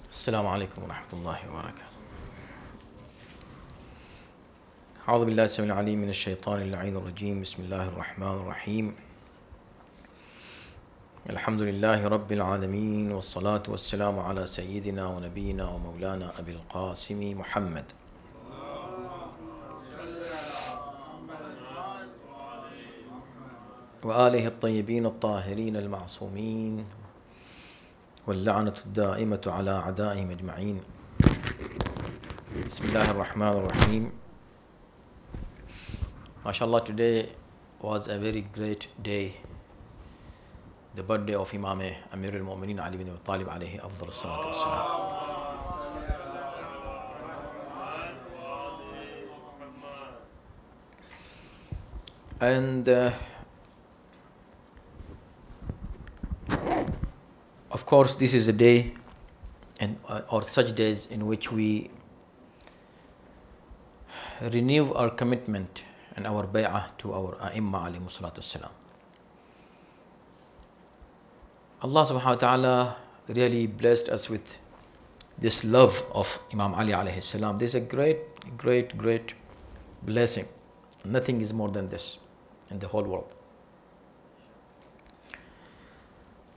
السلام عليكم ورحمة الله وبركاته. أعوذ بالله السميع العليم من الشيطان اللعين الرجيم. بسم الله الرحمن الرحيم. الحمد لله رب العالمين، والصلاة والسلام على سيدنا ونبينا ومولانا أبي القاسم محمد وآله الطيبين الطاهرين المعصومين، واللعنة الدائمة على أعدائهم أجمعين. بسم الله الرحمن الرحيم. MashaAllah, today was a very great day, the birthday of Imam Amir al-Mu'mineen Ali bin Abi Talib alayhi afdal salatu wassalam. And of course, this is a day or such days in which we renew our commitment and our bay'ah to our A'imma alayhi salatu wassalam. Allah subhanahu wa ta'ala really blessed us with this love of Imam Ali alayhi salam. This is a great blessing. Nothing is more than this in the whole world.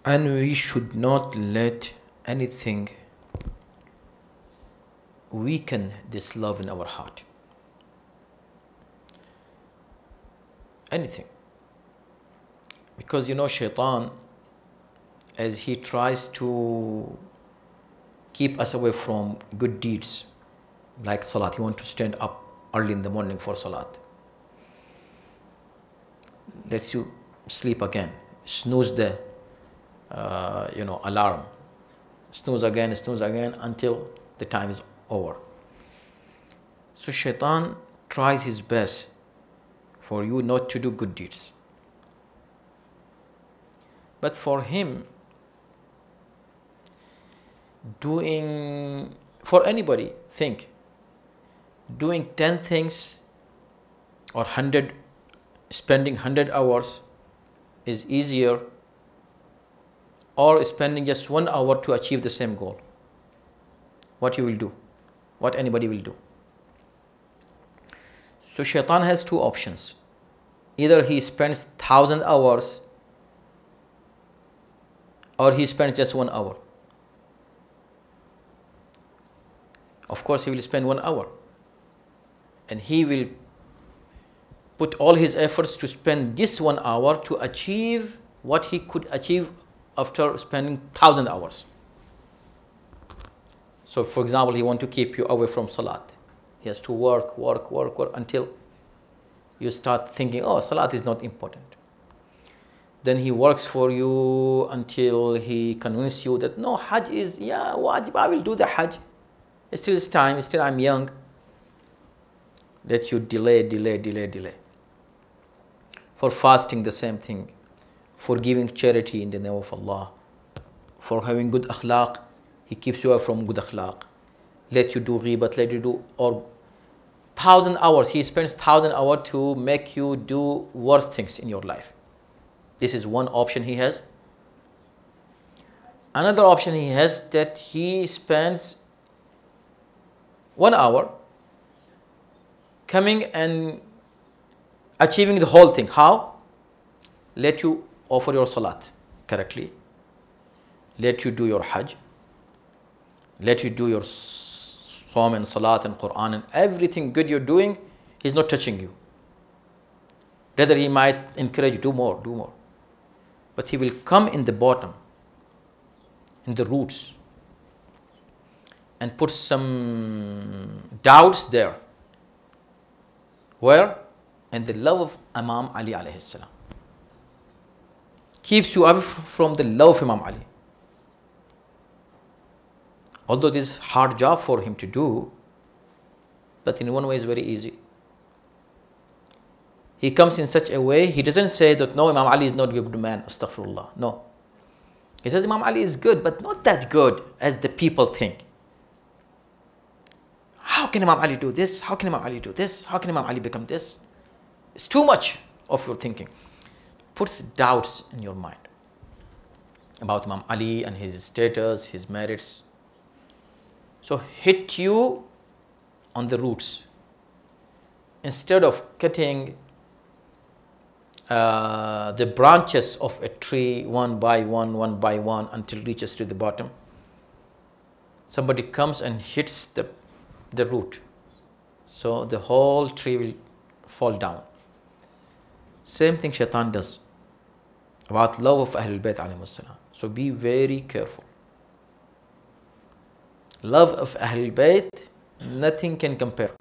And we should not let anything weaken this love in our heart. Anything. Because shaitan, as he tries to keep us away from good deeds like salat, he wants to stand up early in the morning for salat, lets you sleep again, snooze the alarm, snooze again until the time is over. So shaitan tries his best for you not to do good deeds. But for him, for anybody, think, doing 10 things or 100, spending 100 hours is easier, or spending just 1 hour to achieve the same goal. What you will do? What anybody will do? So shaitan has two options. Either he spends 1,000 hours or he spends just 1 hour. Of course, he will spend 1 hour, and he will put all his efforts to spend this 1 hour to achieve what he could achieve after spending 1,000 hours. So, for example, he wants to keep you away from salat. He has to work until you start thinking, oh, salat is not important. Then he works for you until he convinces you that no, hajj is, wajib, I will do the hajj. Still it's time, still I'm young. Let you delay. For fasting, the same thing. For giving charity in the name of Allah. For having good akhlaq, he keeps you away from good akhlaq. Let you do ghibat, let you do, or 1,000 hours. He spends 1,000 hours to make you do worse things in your life. This is one option he has. Another option he has, that he spends 1 hour coming and achieving the whole thing. How? Let you offer your salat correctly. Let you do your hajj. Let you do your Psalm and salat and Quran and everything good you're doing. He's not touching you. Rather, he might encourage you, do more. But he will come in the bottom, in the roots, and put some doubts there. Where? In the love of Imam Ali alayhi salam. Keeps you away from the love of Imam Ali. Although this is a hard job for him to do, but in one way it's very easy. He comes in such a way, he doesn't say that no, Imam Ali is not a good man, astaghfirullah. No. He says Imam Ali is good, but not that good as the people think. How can Imam Ali do this? How can Imam Ali do this? How can Imam Ali become this? It's too much of your thinking. Puts doubts in your mind about Imam Ali and his status, his merits. So hit you on the roots. Instead of cutting the branches of a tree one by one until it reaches to the bottom, somebody comes and hits the root. So the whole tree will fall down. Same thing Shaitan does about love of Ahlul Bayt alayhimus salam. So be very careful. Love of Ahlul Bayt, nothing can compare.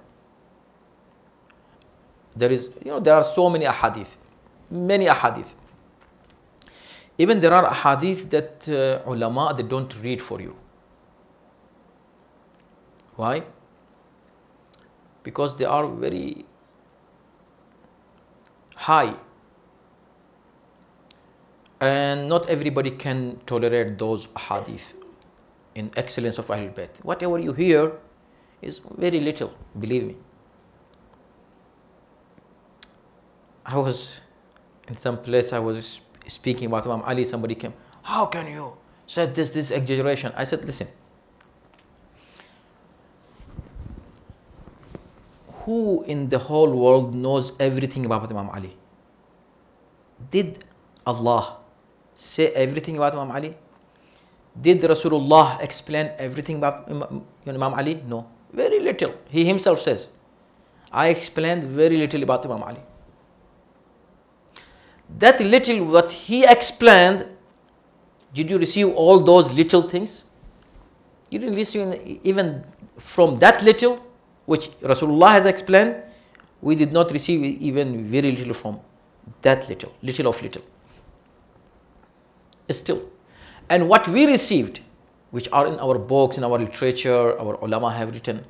There are so many ahadith, many ahadith. Even there are ahadith that ulama, they don't read for you. Why? Because they are very high, and not everybody can tolerate those hadith in excellence of Ahlul Bayt. Whatever you hear is very little, believe me. I was in some place, I was speaking about Imam Ali, somebody came, how can you say this exaggeration? I said, listen, who in the whole world knows everything about Imam Ali? Did Allah say everything about Imam Ali? Did Rasulullah explain everything about Imam Ali? No, very little. He himself says, I explained very little about Imam Ali. That little what he explained, did you receive all those little things? You didn't receive even from that little which Rasulullah has explained. We did not receive even very little from that little of little. Still, and what we received, which are in our books, in our literature, our ulama have written,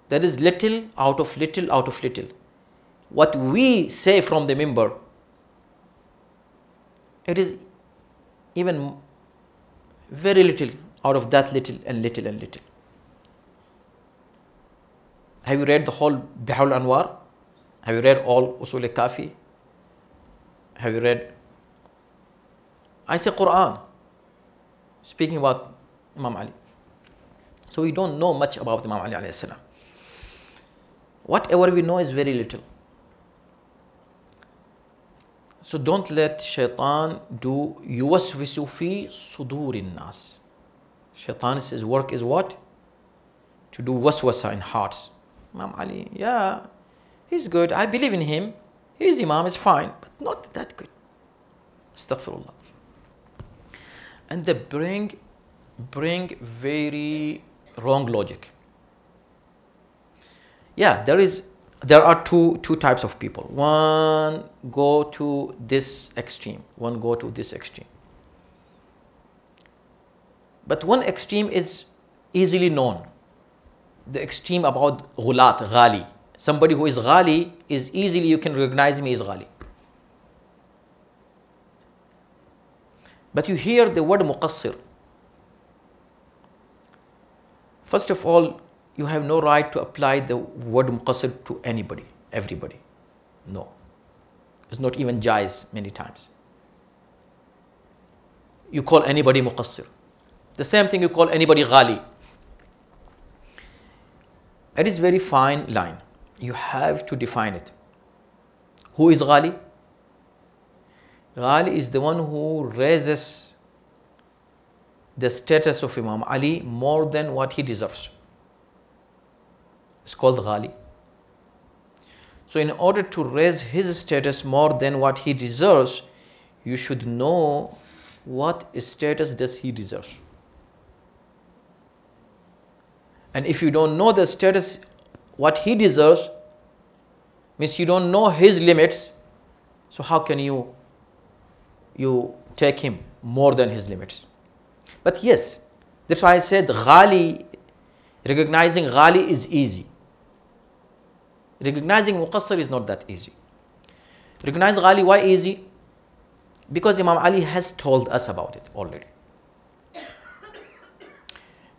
that is little out of little out of little. What we say from the minbar, it is even very little out of that little and little and little. Have you read the whole Bihul Anwar? Have you read all Usul Kafi? Have you read? I say Quran, speaking about Imam Ali. So we don't know much about Imam Ali alayhi salam. Whatever we know is very little. So don't let Shaitan do yuwaswisu fi sudurin nas. Shaitan's work is what? To do waswasa in hearts. Imam Ali, yeah, he's good. I believe in him. His Imam is fine, but not that good. Astaghfirullah. And they bring very wrong logic. Yeah, there are two types of people. One go to this extreme, one go to this extreme. But one extreme is easily known. The extreme about ghulat, ghali. Somebody who is ghali is easily, you can recognize him as ghali. But you hear the word muqassir. First of all, you have no right to apply the word muqassir to anybody, everybody. No. It's not even jaiz many times. You call anybody muqassir. The same thing you call anybody ghali. It is very fine line. You have to define it. Who is ghali? Ghali is the one who raises the status of Imam Ali more than what he deserves. It's called ghali. So in order to raise his status more than what he deserves, you should know what status does he deserve. And if you don't know the status, what he deserves, means you don't know his limits, so how can you take him more than his limits? But yes, that's why I said ghali, recognizing ghali is easy. Recognizing muqassir is not that easy. Recognize ghali, why easy? Because Imam Ali has told us about it already.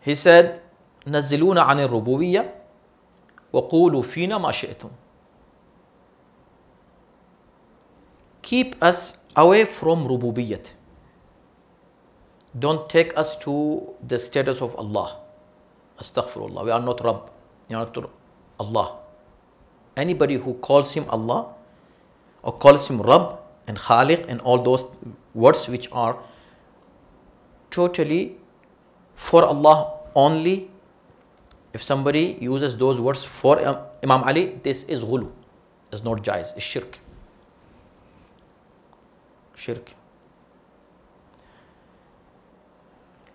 He said, نزلونا عن الربوبية وقولوا فينا ما شئتم. Keep us away from rububiyyat. Don't take us to the status of Allah. Astaghfirullah. We are not Rabb. We are not Allah. Anybody who calls him Allah or calls him Rabb and Khaliq and all those words which are totally for Allah only, if somebody uses those words for Imam Ali, this is ghulu. It's not jaiz, it's shirk. Shirk.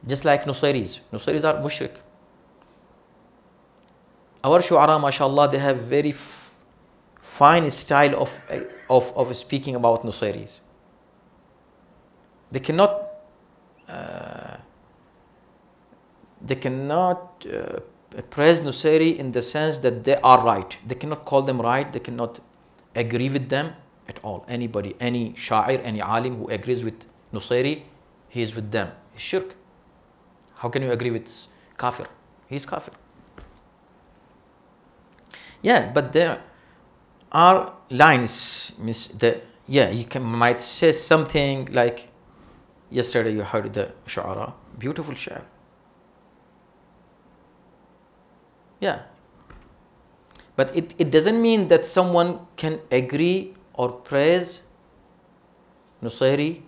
Just like Nusayris. Nusayris are mushrik. Our shu'ara, mashallah, they have very fine style of speaking about Nusayris. They cannot praise Nusayri in the sense that they are right. They cannot call them right. They cannot agree with them at all. Anybody, any sha'ir, any alim who agrees with Nusayri, he is with them. It's shirk. How can you agree with kafir? He is kafir. Yeah, but there are lines. You might say something like, yesterday you heard the shu'ara, beautiful sha'r. Yeah. But it doesn't mean that someone can agree or praise Nusayri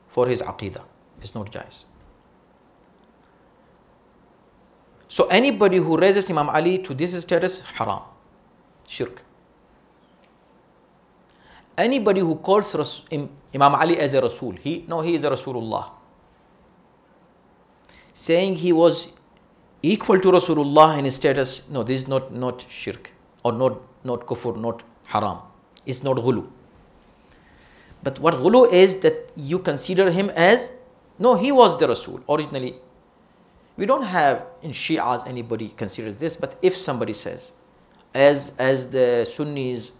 for his aqidah. It's not jais. So anybody who raises Imam Ali to this status, haram, shirk. Anybody who calls Imam Ali as a Rasul, he is a Rasulullah. Saying he was equal to Rasulullah in his status, no, this is not shirk or not kufr, not haram. It's not ghulu. But what ghulu is that you consider him as, no, he was the Rasul originally. We don't have in Shi'as anybody considers this, but if somebody says, as the Sunnis,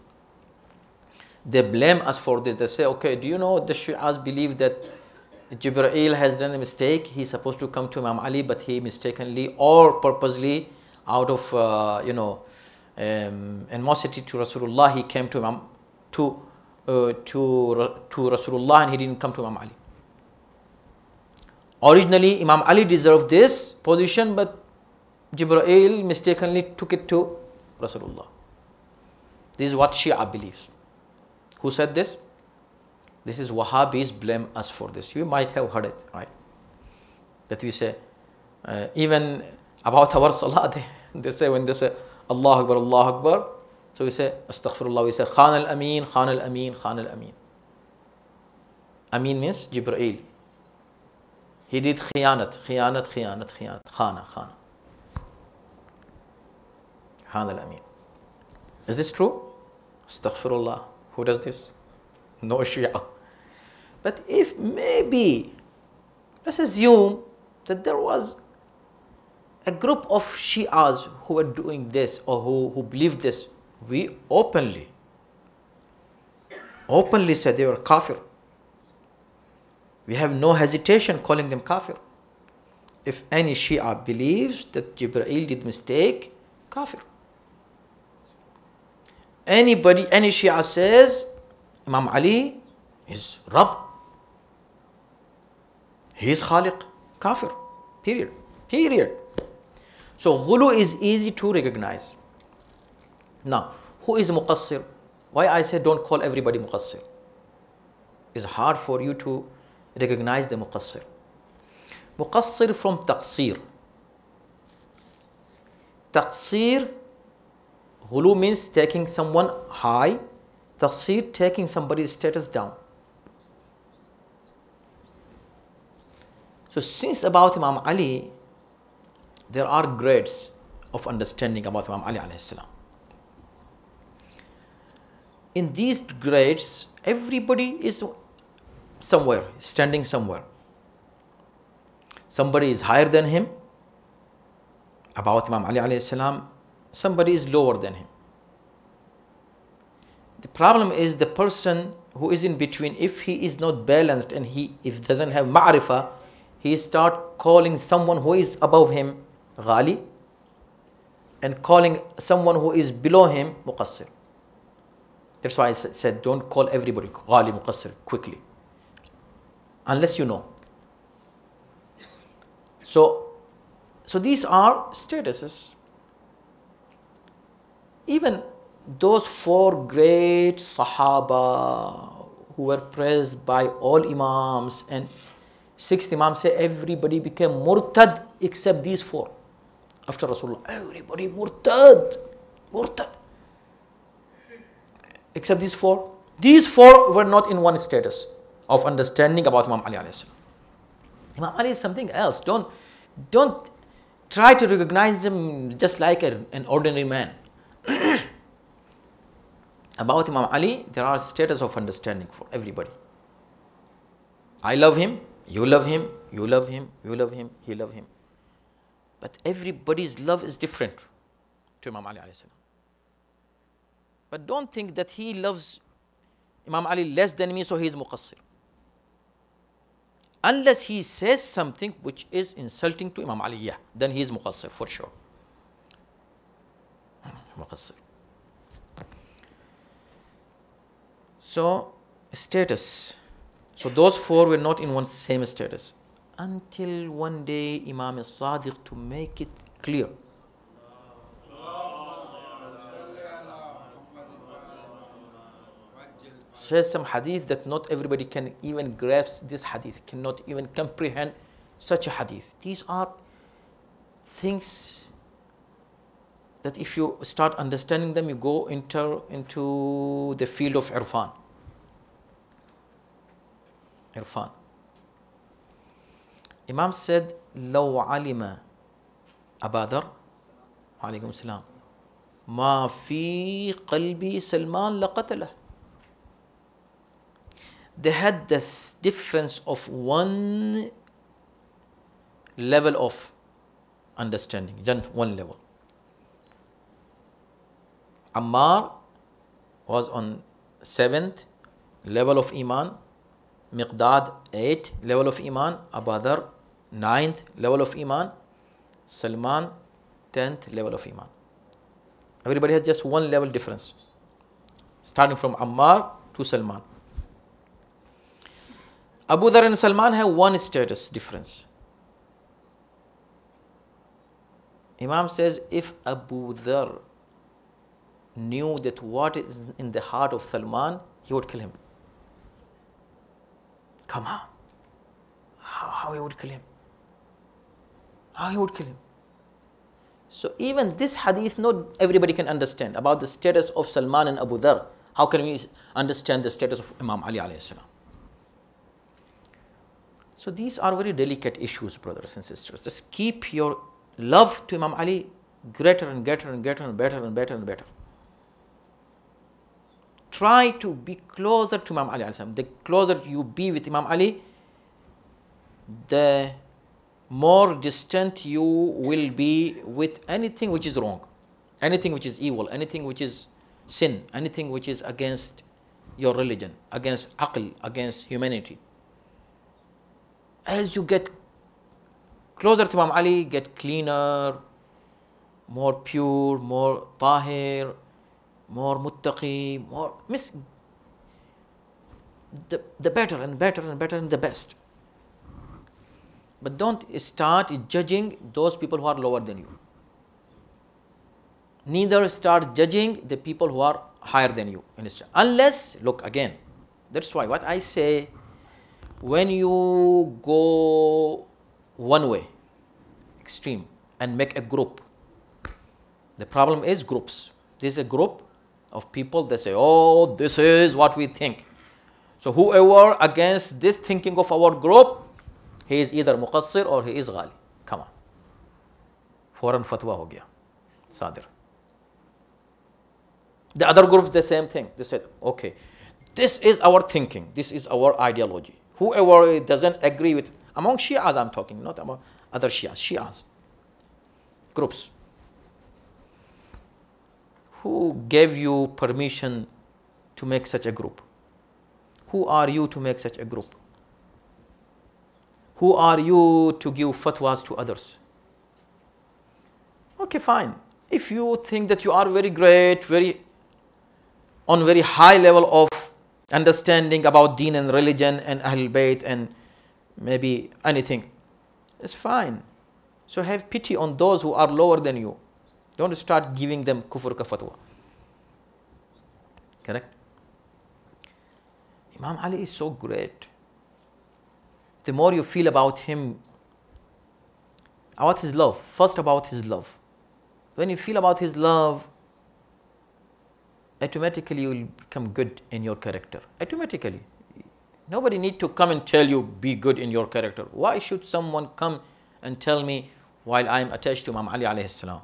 they blame us for this. They say, okay, do you know the Shi'as believe that Jibreel has done a mistake. He's supposed to come to Imam Ali, but he mistakenly or purposely, out of animosity to Rasulullah, he came to Rasulullah and he didn't come to Imam Ali. Originally, Imam Ali deserved this position, but Jibreel mistakenly took it to Rasulullah. This is what Shia believes. Who said this? This is Wahhabis blame us for this. You might have heard it, right? That we say, even about our salah, they say, when they say Allah Akbar, Allah Akbar, so we say Astaghfirullah, we say Khan al-Amin, Khan al-Amin, Khan al-Amin. Amin means Jibreel. He did khiyanat, khana. Khan al-Amin. Is this true? Astaghfirullah. Who does this? No Shia. But if maybe, let's assume that there was a group of Shias who were doing this or who believed this, we openly said they were kafir. We have no hesitation calling them kafir. If any Shia believes that Jibreel did mistake, kafir. Any Shia says Imam Ali is Rabb, he is Khaliq, kafir, period. So ghulu is easy to recognize. Now, who is muqassir? Why I say don't call everybody muqassir? It's hard for you to recognize the muqassir. Muqassir from taqsir. Taqsir, ghulu means taking someone high. Taqsir, taking somebody's status down. So since about Imam Ali, there are grades of understanding about Imam Ali alayhi salam. In these grades, everybody is somewhere, standing somewhere. Somebody is higher than him, about Imam Ali alayhi salam. Somebody is lower than him. The problem is the person who is in between, if he is not balanced and if doesn't have ma'rifah, he start calling someone who is above him ghali and calling someone who is below him muqassir. That's why I said don't call everybody ghali, muqassir quickly, unless you know. So So these are statuses. Even those 4 great Sahaba who were praised by all Imams, and 6th Imam say everybody became murtad except these 4. After Rasulullah, everybody murtad, murtad. Except these 4. These 4 were not in one status of understanding about Imam Ali alayhi salam. Imam Ali is something else. Don't try to recognize him just like an ordinary man. About Imam Ali, there are status of understanding for everybody. I love him, you love him, you love him, you love him, he love him. But everybody's love is different to Imam Ali alayhi salam. But don't think that he loves Imam Ali less than me, so he is muqassir. Unless he says something which is insulting to Imam Ali, yeah, then he is muqassir for sure. Muqassir. So, status. So those 4 were not in one same status. Until one day Imam al-Sadiq to make it clear. Says some hadith that not everybody can even grasp this hadith, cannot even comprehend such a hadith. These are things that if you start understanding them, you go into the field of irfan. Irfan. Imam said, لو علم أبا ذر عليكم السلام ما في قلبي سلمان لقتله. They had this difference of one level of understanding, just one level. Ammar was on 7th level of Iman, Miqdad 8th level of Iman, Abu Dharr 9th level of Iman, Salman 10th level of Iman. Everybody has just one level difference, starting from Ammar to Salman. Abu Dharr and Salman have one status difference. Imam says, if Abu Dharr knew that what is in the heart of Salman, he would kill him. Come on. How he would kill him? How he would kill him? So even this hadith, not everybody can understand about the status of Salman and Abu Dharr. How can we understand the status of Imam Ali alayhi salam? So these are very delicate issues, brothers and sisters. Just keep your love to Imam Ali greater and greater and greater and better and better and better. Try to be closer to Imam Ali alayhi salam. The closer you be with Imam Ali, the more distant you will be with anything which is wrong, anything which is evil, anything which is sin, anything which is against your religion, against aql, against humanity. As you get closer to Imam Ali, get cleaner, more pure, more tahir, more muttaqi, more the better and better and better and the best. But don't start judging those people who are lower than you. Neither start judging the people who are higher than you. Unless, look again, that's why what I say, when you go one way, extreme, and make a group, the problem is groups. This is a group of people that say, oh, this is what we think. So whoever against this thinking of our group, he is either muqassir or he is ghali. Come on. Foreign fatwa ho gaya. Sadir. The other groups, the same thing. They said, okay, this is our thinking. This is our ideology. Whoever doesn't agree with, among Shias I'm talking, not among other Shias. Shias. Groups. Who gave you permission to make such a group? Who are you to make such a group? Who are you to give fatwas to others? Okay, fine. If you think that you are very great, on very high level of understanding about deen and religion and Ahlul Bayt and maybe anything, it's fine. So have pity on those who are lower than you. Don't start giving them kufr ka fatwa. Correct? Imam Ali is so great. The more you feel about him, about his love, first about his love. When you feel about his love, automatically you will become good in your character. Automatically. Nobody need to come and tell you, be good in your character. Why should someone come and tell me while I am attached to Imam Ali alayhi salam?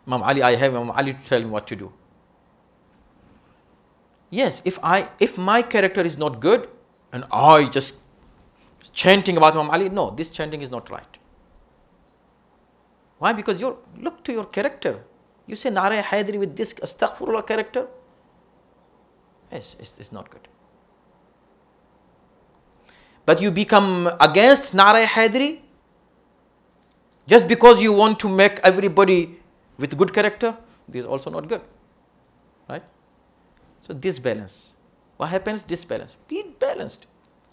Imam Ali, I have Imam Ali to tell me what to do. Yes, if my character is not good and I just chanting about Imam Ali, no, this chanting is not right. Why? Because you look to your character. You say Nara Haydari with this astaghfirullah character. Yes, it's not good. But you become against Nara Haydari just because you want to make everybody with good character. This is also not good. Right? So this balance. What happens? This balance. Be balanced.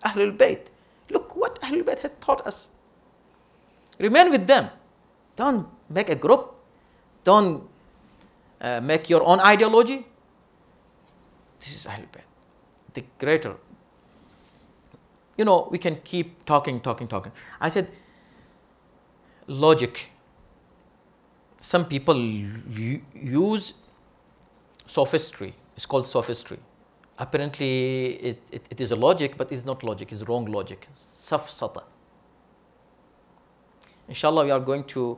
Ahlul Bayt. Look what Ahlul Bayt has taught us. Remain with them. Don't make a group. Don't make your own ideology. This is Ahlul Bayt. The greater. You know, we can keep talking. I said, logic. Some people use sophistry. It's called sophistry. Apparently, it is a logic, but it's not logic. It's wrong logic. Safsata. Inshallah, we are going to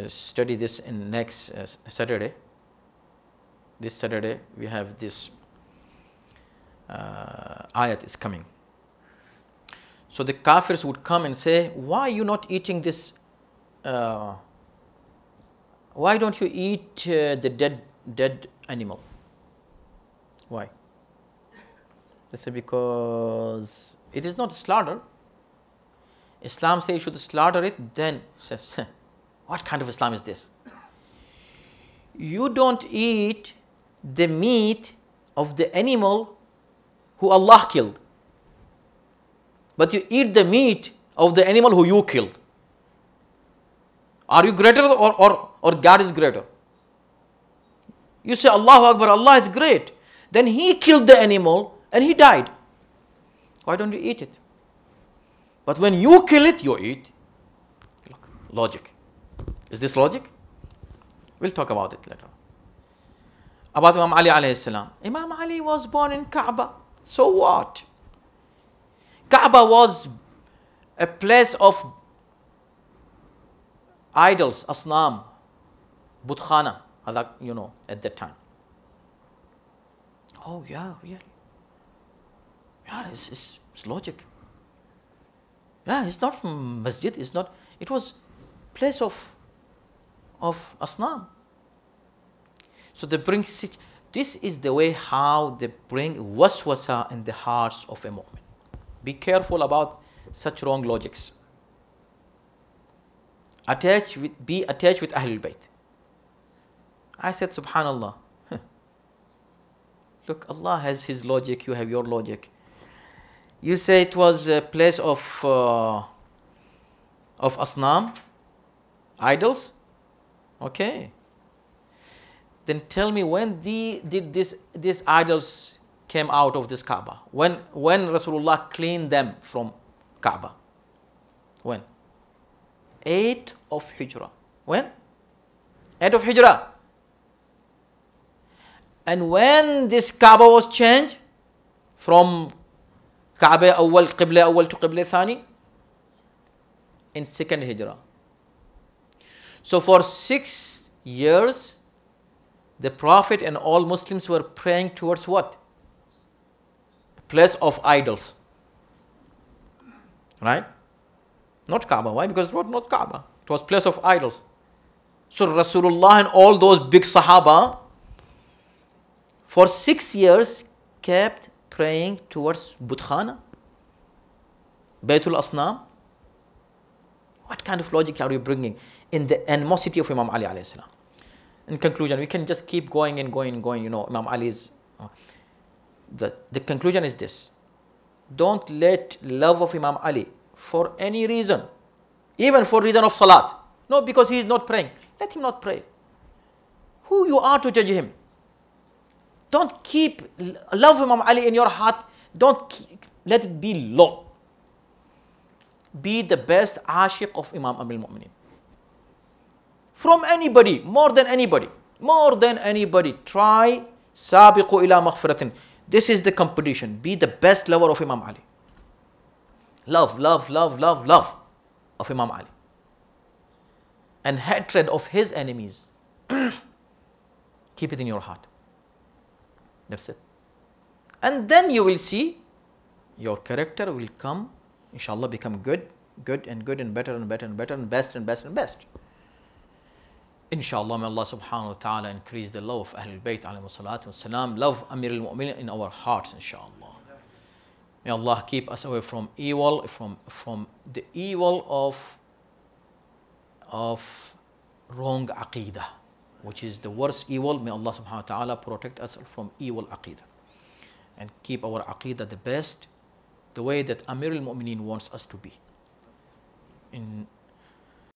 study this in next Saturday. This Saturday, we have this ayat is coming. So the kafirs would come and say, why are you not eating this? Why don't you eat the dead animal? Why? They say, because it is not slaughter. Islam says you should slaughter it. Then says, what kind of Islam is this? You don't eat the meat of the animal who Allah killed, but you eat the meat of the animal who you killed. Are you greater or God is greater? You say Allahu Akbar, Allah is great. Then He killed the animal and he died. Why don't you eat it? But when you kill it, you eat. Look, logic. Is this logic? We'll talk about it later. About Imam Ali alayhi salam. Imam Ali was born in Kaaba. So what? Kaaba was a place of idols, asnam, butkhana, you know, at that time. Oh yeah, really? Yeah, it's logic. Yeah, it's not masjid, it's not, it was place of asnam. So they bring, this is the way how they bring waswasa in the hearts of a mu'min. Be careful about such wrong logics. Be attached with Ahlul Bayt. I said, Subhanallah. Look, Allah has His logic, you have your logic. You say it was a place of asnam, idols. Okay. Then tell me, when did these idols came out of this Kaaba? When Rasulullah cleaned them from Kaaba? When? 8 of Hijrah. When? 8 of Hijrah. And when this Kaaba was changed from Kaaba awwal, Qibla awwal to Qibla thani? In 2nd Hijrah. So for 6 years, the Prophet and all Muslims were praying towards what? A place of idols. Right? Not Kaaba. Why? Because it was not Kaaba. It was place of idols. So Rasulullah and all those big Sahaba for 6 years kept praying towards Butkhana, Baytul Asnam. What kind of logic are you bringing in the animosity of Imam Ali alayhi salam? In conclusion, we can just keep going and going and going. You know, Imam Ali's. The conclusion is this: don't let love of Imam Ali for any reason even for reason of salat. No, because he is not praying. Let him not pray. Who you are to judge him? Don't keep love Imam Ali in your heart. Let it be low. Be the best ashiq of Imam Amir al-Mu'mineen. From anybody, more than anybody. Try sabiqu ila maghfiratin. This is the competition. Be the best lover of Imam Ali. Love of Imam Ali. And hatred of his enemies. Keep it in your heart. That's it. And then you will see your character will come, inshallah, become good and better and best. Inshallah, may Allah subhanahu wa ta'ala increase the love of Ahlul Bayt alayhi salatu wasalam, love Amir al-Mu'mineen in our hearts, inshallah. May Allah keep us away from evil, from the evil of wrong aqidah, which is the worst evil. May Allah subhanahu wa ta'ala protect us from evil aqidah and keep our aqidah the best, the way that Amir al-Mu'mineen wants us to be. In